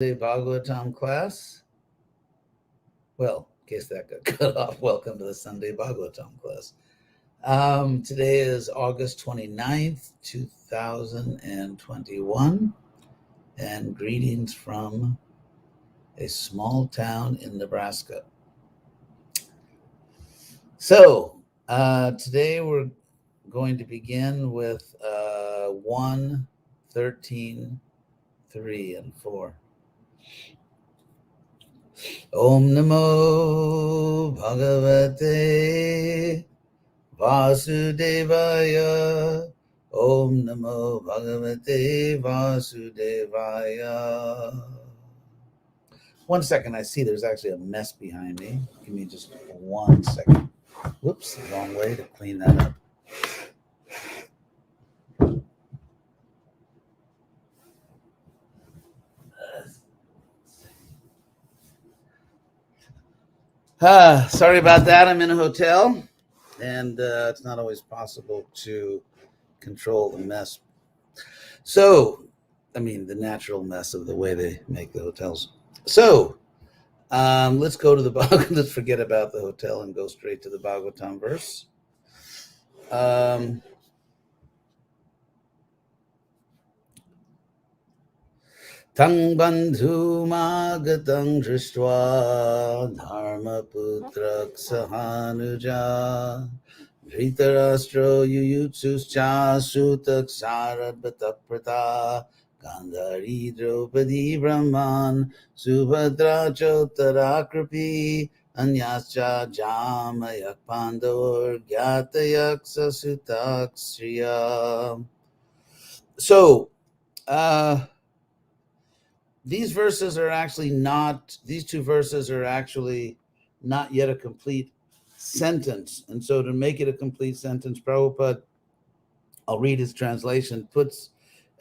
Bhagavatam class. Well, in case that got cut off, welcome to the Sunday Bhagavatam class. Today is August 29th, 2021, and greetings from a small town in Nebraska. So, today we're going to begin with 1, 13, 3, and 4. Om Namo Bhagavate Vasudevaya. Om Namo Bhagavate Vasudevaya. 1 second, I see there's actually a mess behind me. Give me just 1 second. Whoops, wrong way to clean that up. Sorry about that. I'm in a hotel, and it's not always possible to control the mess. So, I mean, the natural mess of the way they make the hotels. So, let's go to the Bhagavatam. Let's forget about the hotel and go straight to the Bhagavatam verse. Tang bandhu magatam drishtva dharma putrak sahanuja dhritarashtra yuyutsuscha sutak sarabhataprata Gandhari Draupadi Brahman Subhadra Chottarakrapi Anyascha Jamayak Pandor Gyatayak Sasutak Sriya. So, these two verses are actually not yet a complete sentence. And so to make it a complete sentence, Prabhupada, I'll read his translation, puts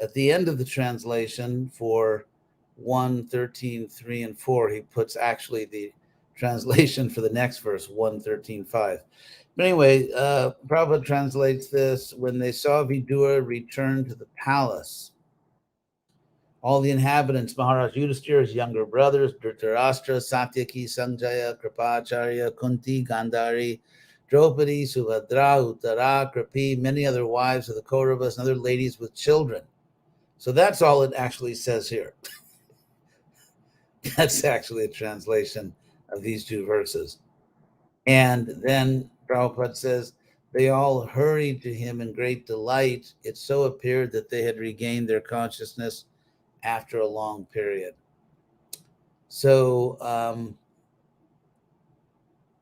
at the end of the translation for 1, 13, 3, and 4, he puts actually the translation for the next verse, 1, 13, 5. But anyway, Prabhupada translates this: when they saw Vidura return to the palace, all the inhabitants, Maharaj Yudhishthira's younger brothers, Dhritarashtra, Satyaki, Sanjaya, Kripacharya, Kunti, Gandhari, Draupadi, Subhadra, Uttara, Kripi, many other wives of the Kauravas and other ladies with children. So that's all it actually says here. That's actually a translation of these two verses. And then Prabhupada says, they all hurried to him in great delight. It so appeared that they had regained their consciousness after a long period. So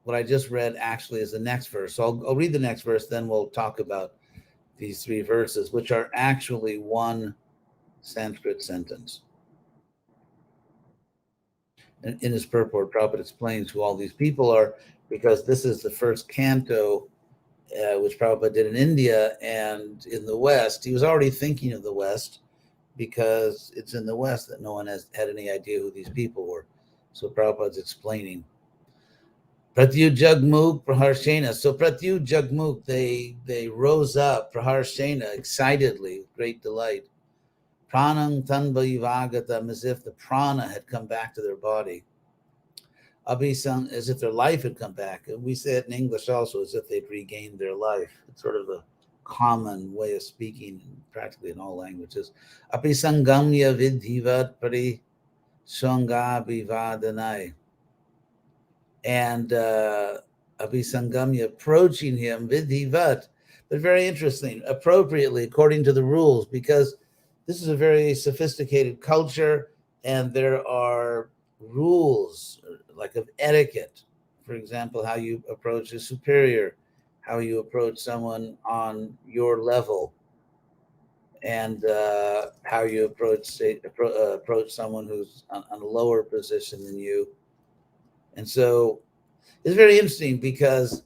what I just read actually is the next verse. So I'll read the next verse, then we'll talk about these three verses, which are actually one Sanskrit sentence. In his purport, Prabhupada explains who all these people are, because this is the first canto which Prabhupada did in India and in the West. He was already thinking of the West, because it's in the West that no one has had any idea who these people were. So Prabhupada's explaining. Pratyu Jagmukh Praharshena. So Pratyu Jagmukh, they rose up, Praharshena, excitedly, with great delight. Pranang Tanvayivagatam, as if the prana had come back to their body. Abhisang, as if their life had come back. And we say it in English also, as if they'd regained their life. It's sort of a common way of speaking practically in all languages. Apisangamya vidhivat pari sangabhivadanai. And Apisangamya, approaching him vidhivat, but very interesting, appropriately, according to the rules, because this is a very sophisticated culture and there are rules like of etiquette. For example, how you approach a superior, how you approach someone on your level, and how you approach someone who's on a lower position than you. And so it's very interesting because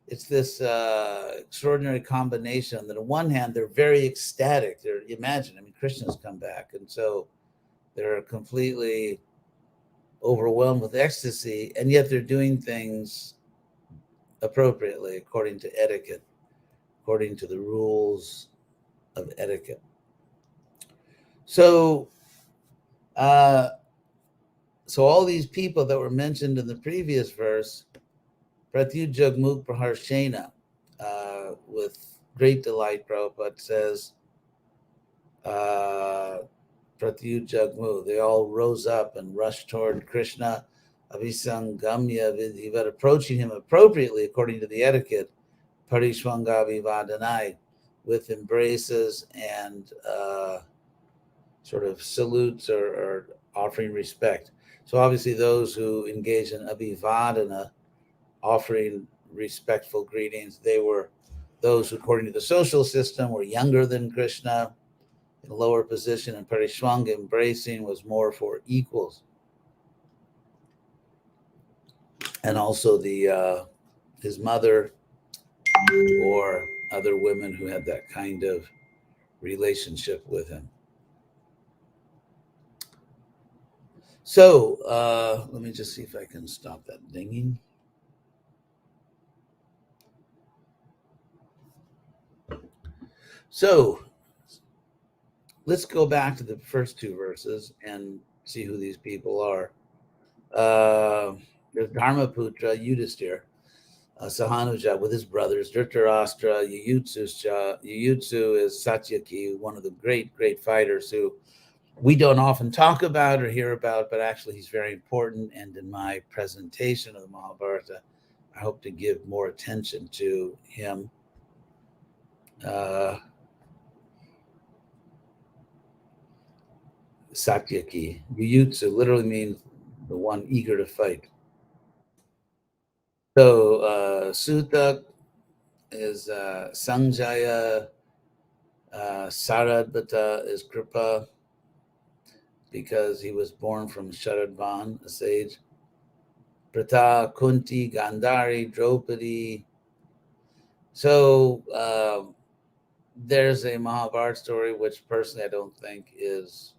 it's this extraordinary combination that on one hand, they're very ecstatic. Imagine, Krishna's come back. And so they're completely overwhelmed with ecstasy, and yet they're doing things appropriately according to etiquette, according to the rules of etiquette. So So all these people that were mentioned in the previous verse, Pratyujagmuk Praharshena, with great delight, Prabhupada says, Pratyujagmu, they all rose up and rushed toward Krishna, Avisangamya Vidhivat, approaching him appropriately according to the etiquette, Parishwangavi Vadanai, with embraces and sort of salutes or offering respect. So obviously those who engage in Abhivadana, offering respectful greetings, they were those who, according to the social system, were younger than Krishna, in a lower position, and Parishwanga, embracing, was more for equals. And also the his mother or other women who had that kind of relationship with him. So let me just see if I can stop that dinging. So let's go back to the first two verses and see who these people are. There's Dharmaputra, Yudhisthira, Sahanuja with his brothers, Dhritarashtra, Yuyutsu is Satyaki, one of the great fighters who we don't often talk about or hear about, but actually he's very important. And in my presentation of the Mahabharata, I hope to give more attention to him. Satyaki, Yuyutsu literally means the one eager to fight. So Sutak is Sanjaya, Saradbhata is Kripa, because he was born from Sharadvan, a sage. Pratha, Kunti, Gandhari, Draupadi. So there's a Mahabharata story, which personally I don't think is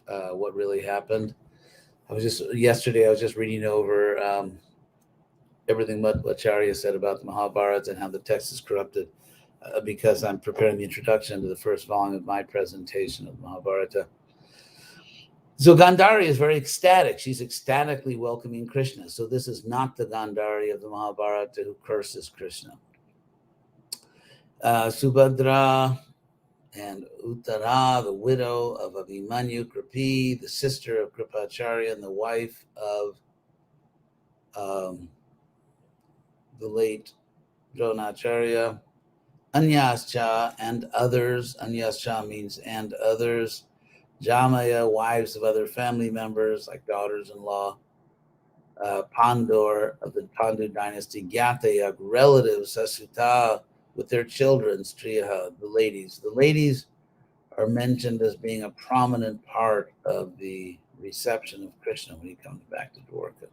what really happened. Yesterday I was just reading over everything Madhvacharya said about the Mahabharata and how the text is corrupted, because I'm preparing the introduction to the first volume of my presentation of Mahabharata. So Gandhari is very ecstatic. She's ecstatically welcoming Krishna. So this is not the Gandhari of the Mahabharata who curses Krishna. Subhadra and Uttara, the widow of Abhimanyu, Kripi, the sister of Kripacharya and the wife of the late Dronacharya. Anyascha and others. Anyascha means and others. Jamaya, wives of other family members, like daughters-in-law. Pandur of the Pandu dynasty. Gyatayak, relatives. Sasuta, with their children. Striya, the ladies. The ladies are mentioned as being a prominent part of the reception of Krishna when he comes back to Dwarka.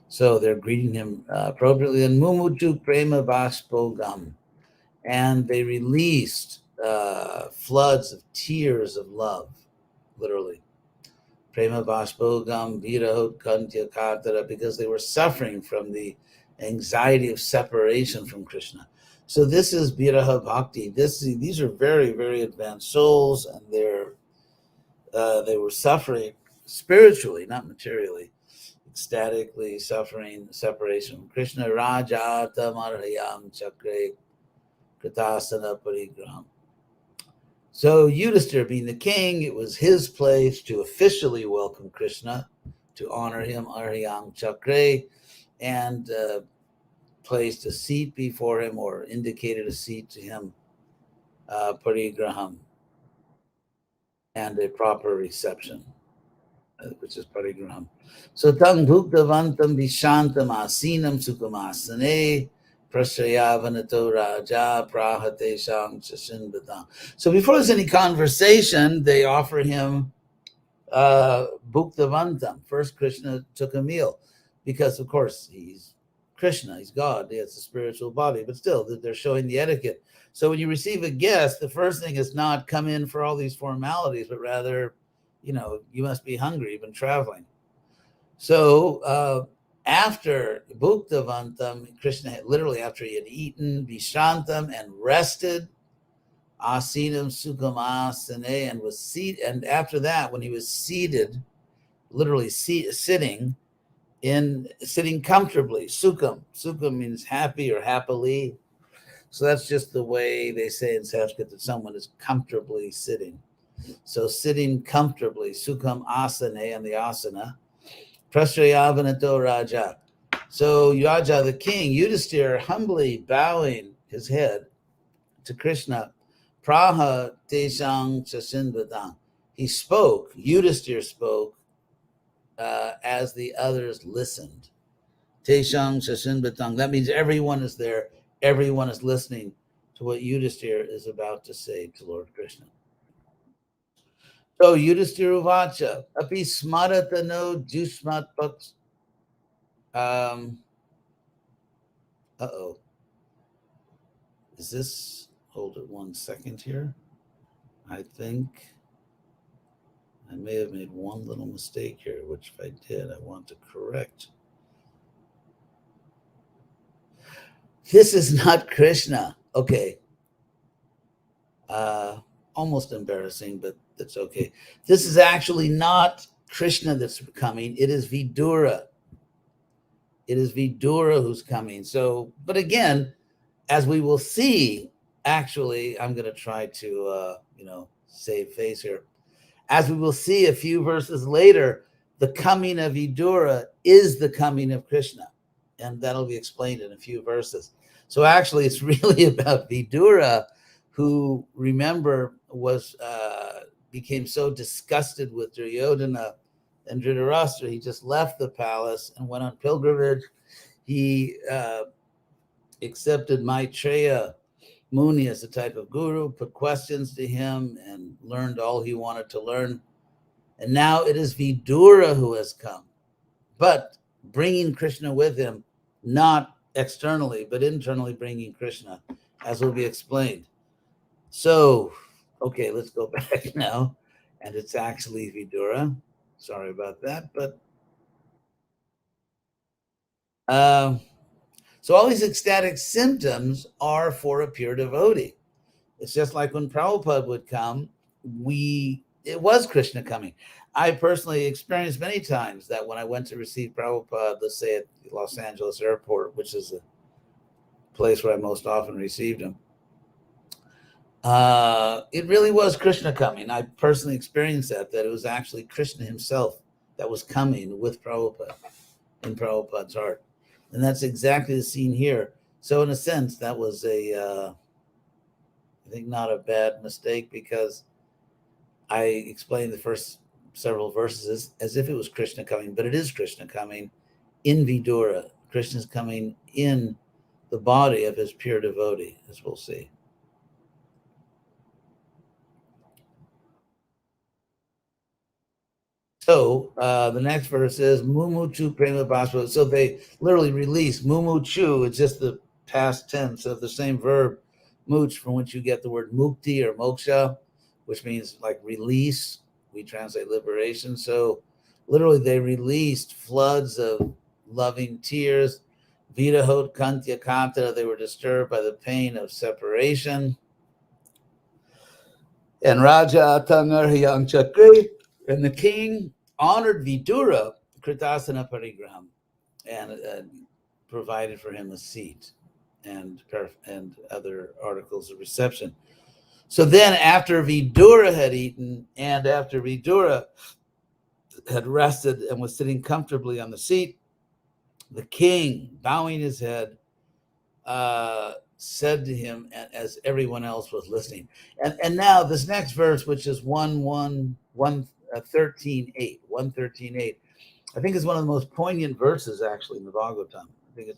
So they're greeting him appropriately. And Mumutu Prema Vaspogam. And they released floods of tears of love, literally. Prema Vaspogam Virahut Kantya Katara, because they were suffering from the anxiety of separation from Krishna. So this is Viraha Bhakti. These are very, very advanced souls, and they were suffering spiritually, not materially, ecstatically suffering separation from Krishna. Raja Tamarhayam Chakre Kritasana Parigram. So Yudhisthira, being the king, it was his place to officially welcome Krishna, to honor him, Arhyam Chakre, and placed a seat before him, or indicated a seat to him, Parigraham, and a proper reception, which is Parigraham. So Tang Bhuktavantam Vishantam Asinam Sukamasane Prashrayavanato Raja Prahatesham Chasindhatam. So before there's any conversation, they offer him Bhuktavantam. First, Krishna took a meal, because of course he's Krishna, he's God, he has a spiritual body, but still they're showing the etiquette. So when you receive a guest, the first thing is not come in for all these formalities, but rather, you must be hungry, you've been traveling. So after Bhuktavantam, Krishna literally, after he had eaten, Vishantam, and rested, Asinam Sukham Asane, and was seated. And after that, when he was seated, literally sitting comfortably. Sukham means happy or happily. So that's just the way they say in Sanskrit that someone is comfortably sitting. So sitting comfortably, Sukham Asane, and the asana. Prashrayavanato Raja. So Raja, the king, Yudhisthira, humbly bowing his head to Krishna, Praha Teshang Chasinvadang. He spoke, Yudhisthira spoke, as the others listened. Teshang Chasinvadang. That means everyone is there, everyone is listening to what Yudhisthira is about to say to Lord Krishna. So Yudhisthira Vacha, Api Smaratano Jusmat Paks. Is this, hold it 1 second here. I think I may have made one little mistake here, which if I did, I want to correct. This is not Krishna. Okay. Almost embarrassing, but that's okay. This is actually not Krishna that's coming. It is Vidura. It is Vidura who's coming. So, but again, as we will see, actually, I'm going to try to, save face here. As we will see a few verses later, the coming of Vidura is the coming of Krishna. And that'll be explained in a few verses. So actually, it's really about Vidura, who, remember, became so disgusted with Duryodhana and Dhritarashtra, he just left the palace and went on pilgrimage. He accepted Maitreya Muni as a type of guru, put questions to him, and learned all he wanted to learn. And now it is Vidura who has come, but bringing Krishna with him, not externally, but internally bringing Krishna, as will be explained. So, okay, let's go back now. And it's actually Vidura. Sorry about that, but so all these ecstatic symptoms are for a pure devotee. It's just like when Prabhupada would come, it was Krishna coming. I personally experienced many times that when I went to receive Prabhupada, let's say at Los Angeles airport, which is the place where I most often received him, it really was Krishna coming. I personally experienced that it was actually Krishna himself that was coming with Prabhupada in Prabhupada's heart. And that's exactly the scene here. So in a sense, that was I think not a bad mistake, because I explained the first several verses as if it was Krishna coming, but it is Krishna coming in Vidura. Krishna's coming in the body of his pure devotee, as we'll see. So the next verse is Mumuchu Prema Bhasva. So they literally release Mumuchu. It's just the past tense of the same verb, much, from which you get the word mukti or moksha, which means like release. We translate liberation. So literally they released floods of loving tears. Vidahot Kantya Kanta. They were disturbed by the pain of separation. And Raja Atangar Hyang Chakri. And the king honored Vidura Kritasana Parigraham and provided for him a seat and other articles of reception. So then after Vidura had eaten and after Vidura had rested and was sitting comfortably on the seat, the king, bowing his head, said to him, as everyone else was listening. And now this next verse, which is 113.8, I think is one of the most poignant verses actually in the Bhagavatam. I think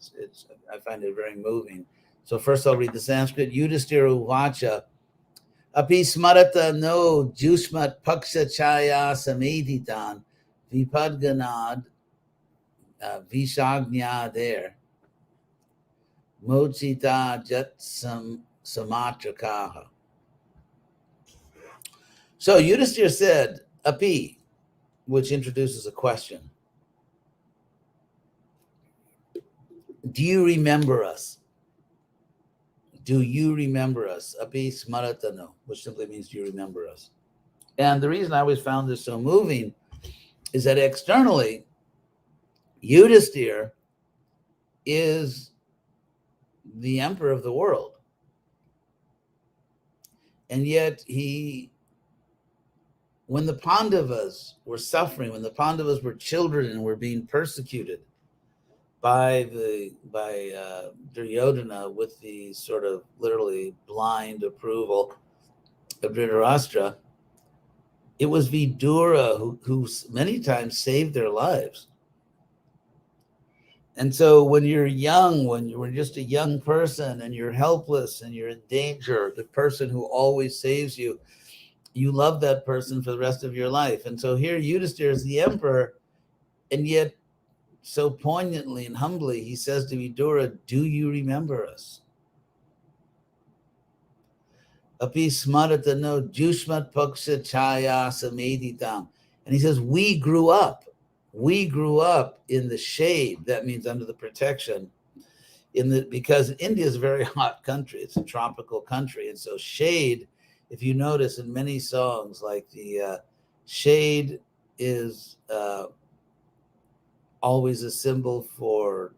I find it very moving. So first I'll read the Sanskrit. Yudhisthira Uvacha Api Smarata no Jusmat Paksha Chaya Sameditan Vipadganad Vishagnya Mochita Jet Samatrakaha. So Yudhisthira said, Api, which introduces a question. Do you remember us? do you remember us? Api smaratano, which simply means do you remember us? And the reason I always found this so moving is that externally, Yudhisthira is the emperor of the world. And yet when the Pandavas were suffering, when the Pandavas were children and were being persecuted by Duryodhana with the sort of literally blind approval of Dhritarashtra, it was Vidura who many times saved their lives. And so when you're young, when you're just a young person and you're helpless and you're in danger, the person who always saves you, you love that person for the rest of your life. And so here Yudhisthira is the emperor, and yet so poignantly and humbly, he says to Vidura, do you remember us? Api smaratano jushmat paksha chaya sameditam. And he says, we grew up in the shade. That means under the protection. Because India is a very hot country. It's a tropical country. And so shade, if you notice in many songs, like the shade is always a symbol for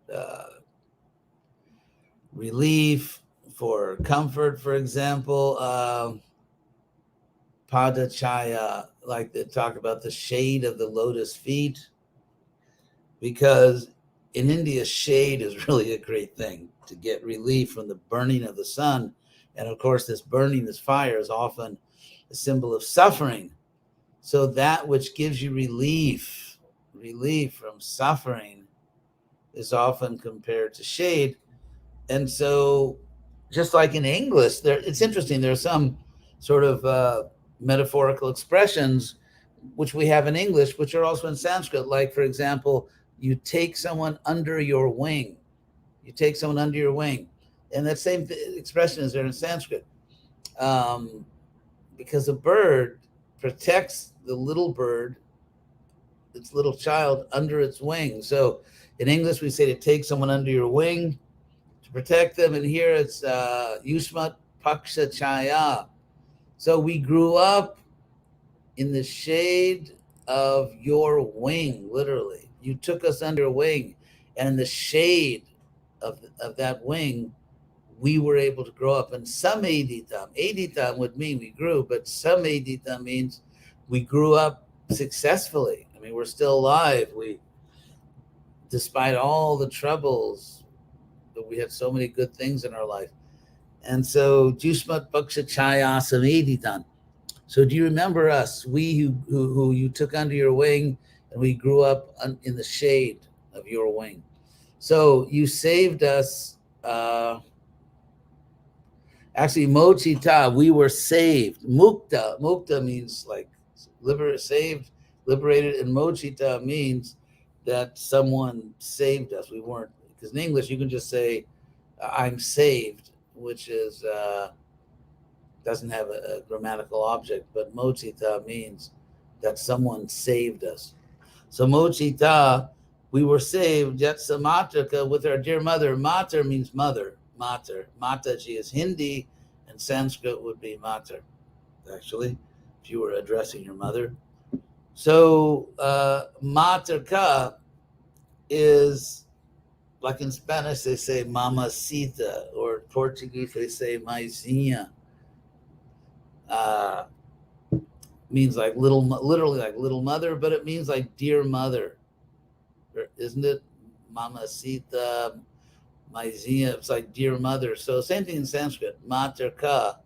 relief, for comfort, for example. Pada Chaya, like they talk about the shade of the lotus feet, because in India, shade is really a great thing to get relief from the burning of the sun. And of course, this burning, this fire is often a symbol of suffering. So that which gives you relief from suffering is often compared to shade. And so just like in English, it's interesting, there are some sort of metaphorical expressions which we have in English, which are also in Sanskrit. Like, for example, you take someone under your wing. You take someone under your wing. And that same expression is there in Sanskrit. Because a bird protects the little bird, its little child, under its wing. So in English, we say to take someone under your wing, to protect them. And here it's Yushmat Paksha Chaya. So we grew up in the shade of your wing, literally. You took us under your wing. And in the shade of that wing, we were able to grow up. And editam would mean we grew, but editam means we grew up successfully. I mean, we're still alive. Despite all the troubles, but we had so many good things in our life. And so, Jushmat Paksha Chaya editam. So do you remember us, we who you took under your wing, and we grew up in the shade of your wing? So you saved us. Actually, mochita, we were saved. Mukta means like saved, liberated, and mochita means that someone saved us. We weren't, because in English you can just say, I'm saved, which is doesn't have a grammatical object, but mochita means that someone saved us. So mochita, we were saved, Jatsa Matraka, with our dear mother. Mater means mother. Mater. Mataji is Hindi, and Sanskrit would be mater, actually, if you were addressing your mother. So materka is, like in Spanish, they say mamacita, or Portuguese, they say maisinha. Means like literally like little mother, but it means like dear mother, isn't it? Mamacita, maisinha, it's like dear mother. So same thing in Sanskrit. Materka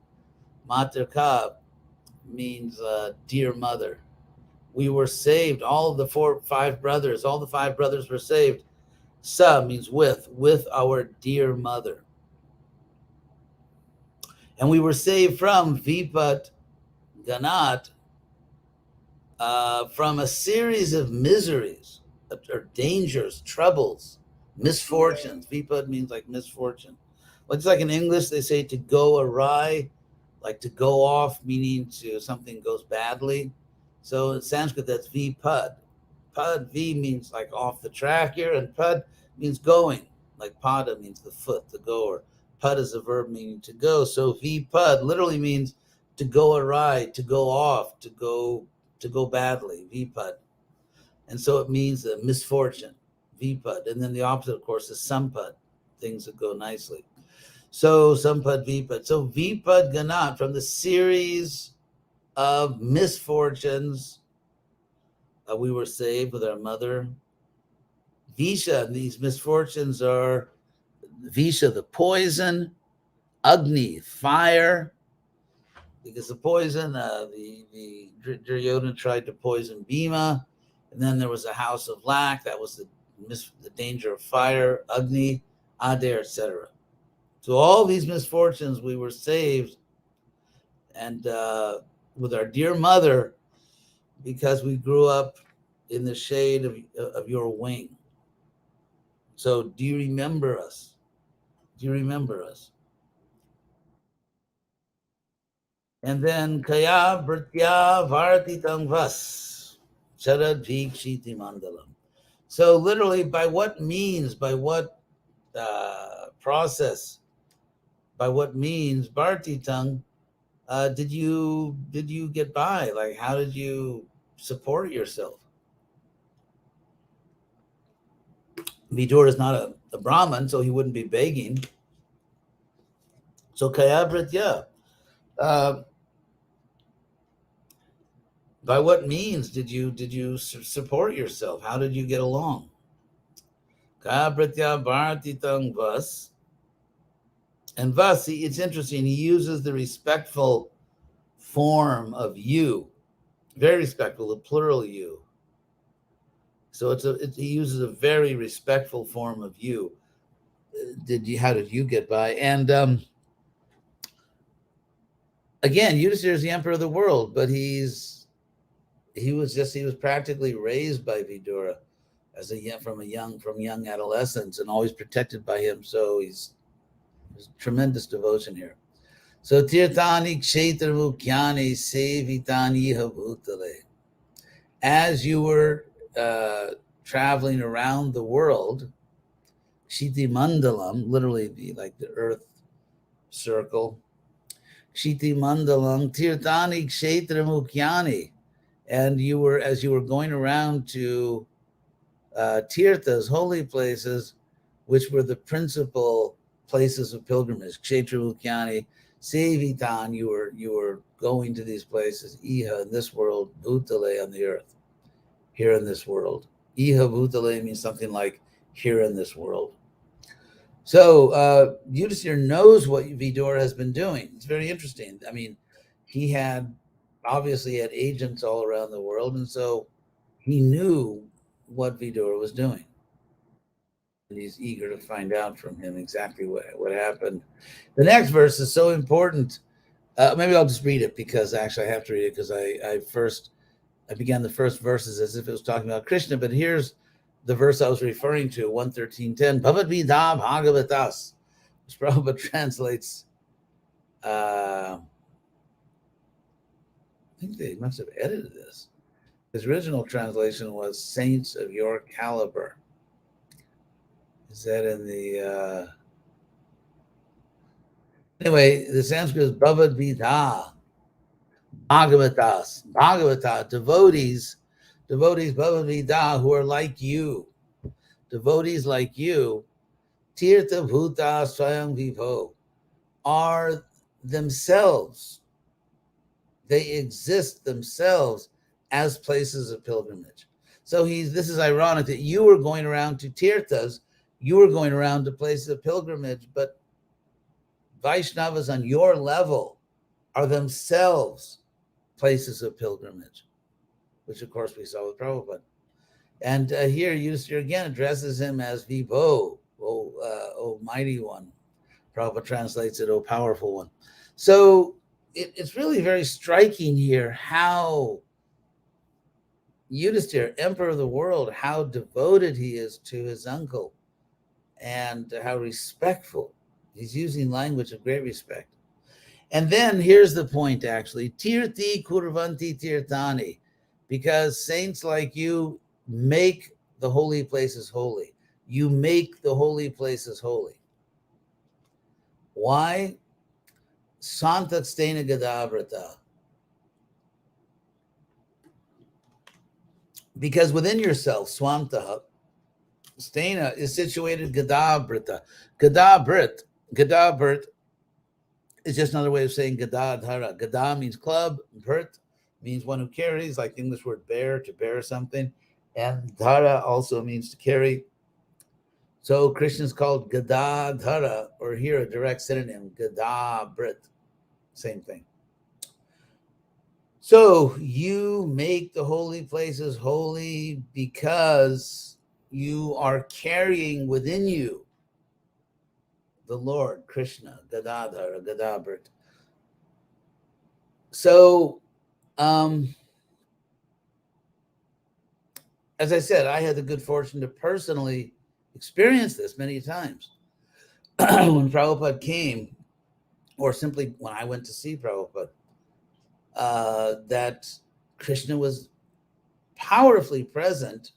means dear mother. We were saved. All of the five brothers were saved. Sa means with our dear mother. And we were saved from Vipat Ganat, from a series of miseries, or dangers, troubles, misfortunes. Vipat means like misfortune. It's like in English, they say to go awry, like to go off, meaning to something goes badly. So in Sanskrit, that's vipad. Pad, V means like off the track here, and pad means going. Like pada means the foot, the goer. Pad is a verb meaning to go. So vipad literally means to go awry, to go off, to go badly, vipad. And so it means a misfortune, vipad. And then the opposite, of course, is sampad, things that go nicely. So sampad, vipad. So vipad ganat, from the series of misfortunes, we were saved with our mother. Visha, these misfortunes are Visha, the poison, Agni, fire, because the poison, the Duryodhana tried to poison Bhima, and then there was a house of lack. That was the danger of fire, Agni, Adair, etc. So all these misfortunes, we were saved, and with our dear mother, because we grew up in the shade of your wing. So do you remember us? Do you remember us? And then Kaya Britya Vartitam Vas Charadvikshiti Mandalam. So literally, by what means, by what process, by what means, Bhartitam, did you get by? Like, how did you support yourself? Vidura is not a Brahmin, so he wouldn't be begging. So Kaya Britya, uh, by what means did you support yourself? How did you get along? Kaya Britya Bhartitam Vas. And Vasi, it's interesting, he uses the respectful form of you, very respectful, the plural you. So he uses a very respectful form of you. How did you get by? And again, Yudhisthira is the emperor of the world, but he was practically raised by Vidura from young adolescence and always protected by him. So there's tremendous devotion here. So tirtani kshetra mukyani sevitani habhutale. As you were traveling around the world, Kshiti Mandalam, literally like the earth circle, Kshiti Mandalam, tirtani kshetra mukyani. And as you were going around to tirthas, holy places, which were the principal places of pilgrimage, Kshetra Mukyani, Sevitan, you were going to these places, Iha in this world, Bhutale on the earth, here in this world. Iha Bhutale means something like here in this world. So Yudhisthira knows what Vidura has been doing. It's very interesting. I mean, he obviously had agents all around the world, and so he knew what Vidura was doing. And he's eager to find out from him exactly what happened. The next verse is so important. Maybe I'll just read it because actually I have to read it because I began the first verses as if it was talking about Krishna, but here's the verse I was referring to, 113.10, Bhavad Vida Bhagavatas, which Prabhupada translates, I think they must have edited this. His original translation was Saints of Your Caliber. Is that in the... Anyway, the Sanskrit is Bhavad Vida Bhagavatas, Bhagavata, devotees, Bhavad Vida, who are like you, devotees like you, Tirtha Bhuta Swayam Vibho, are themselves, they exist themselves as places of pilgrimage. So this is ironic that you were going around to Tirthas, you were going around to places of pilgrimage, but Vaishnavas on your level are themselves places of pilgrimage, which of course we saw with Prabhupada. And here Yudhisthira again addresses him as Vibho, O mighty one. Prabhupada translates it, O powerful one. So it's really very striking here how Yudhisthira, emperor of the world, how devoted he is to his uncle and how respectful. He's using language of great respect. And then here's the point, actually. Tirthi kurvanti tirthani, because saints like you make the holy places holy. You make the holy places holy. Why? Santa Stena Gadabrata. Because within yourself, Swamta, Stena is situated Gadabrita. Gadabrit is just another way of saying Gadadhara. Gada means club, Brit means one who carries, like the English word bear, to bear something. And Dhara also means to carry. So Krishna is called Gadadhara, or here a direct synonym, Gadabrit. Same thing. So you make the holy places holy because you are carrying within you the Lord, Krishna, Gadadhara, Gadabrit. So, as I said, I had the good fortune to personally experience this many times. When Prabhupada came, or simply when I went to see Prabhupada, that Krishna was powerfully present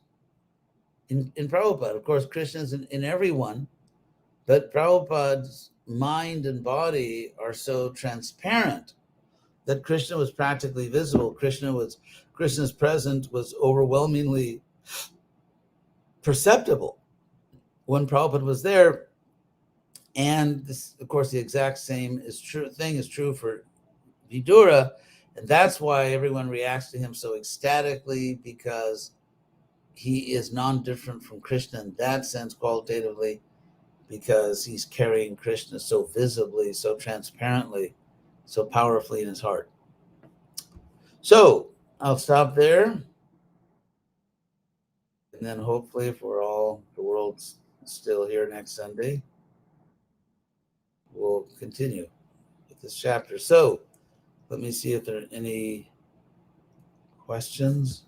in Prabhupada. Of course, Krishna is in everyone, but Prabhupada's mind and body are so transparent that Krishna was practically visible. Krishna's presence was overwhelmingly perceptible when Prabhupada was there. And this, of course, the exact same thing is true for Vidura, and that's why everyone reacts to him so ecstatically, because he is non-different from Krishna in that sense, qualitatively, because he's carrying Krishna so visibly, so transparently, so powerfully in his heart. So I'll stop there, and then hopefully, if the world's still here next Sunday, we'll continue with this chapter. So let me see if there are any questions.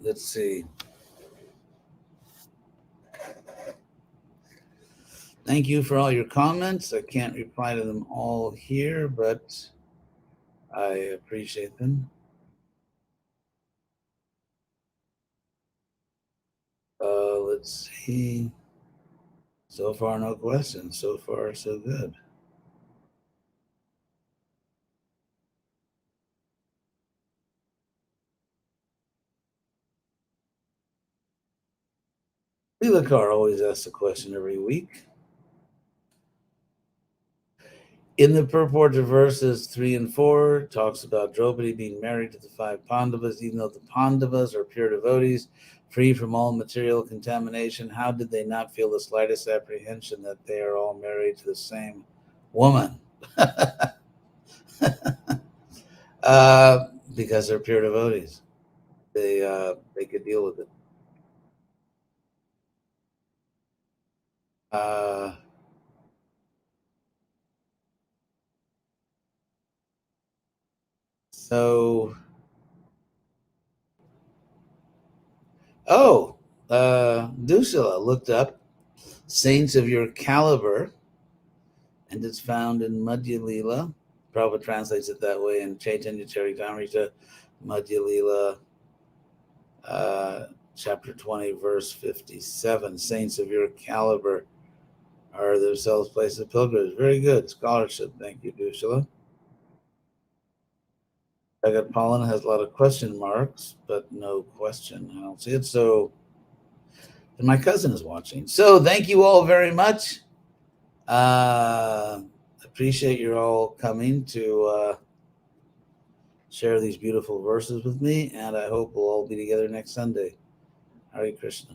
Let's see. Thank you for all your comments. I can't reply to them all here, but I appreciate them. Let's see. So far, no questions. So far, so good. Leelakar always asks a question every week. In the purport to verses 3 and 4, talks about Draupadi being married to the 5 Pandavas, even though the Pandavas are pure devotees, free from all material contamination. How did they not feel the slightest apprehension that they are all married to the same woman? Because they're pure devotees. They could deal with it. Dushala looked up saints of your caliber, and it's found in Madhya Lila. Prabhupada translates it that way in Chaitanya Charitamrita, Madhya Lila, chapter 20, verse 57. Saints of your caliber are themselves places of pilgrimage. Very good scholarship. Thank you, Dushala. Bhagat Pollen has a lot of question marks, but no question. I don't see it. So, and my cousin is watching. So, thank you all very much. Appreciate you all coming to share these beautiful verses with me, and I hope we'll all be together next Sunday. Hare Krishna.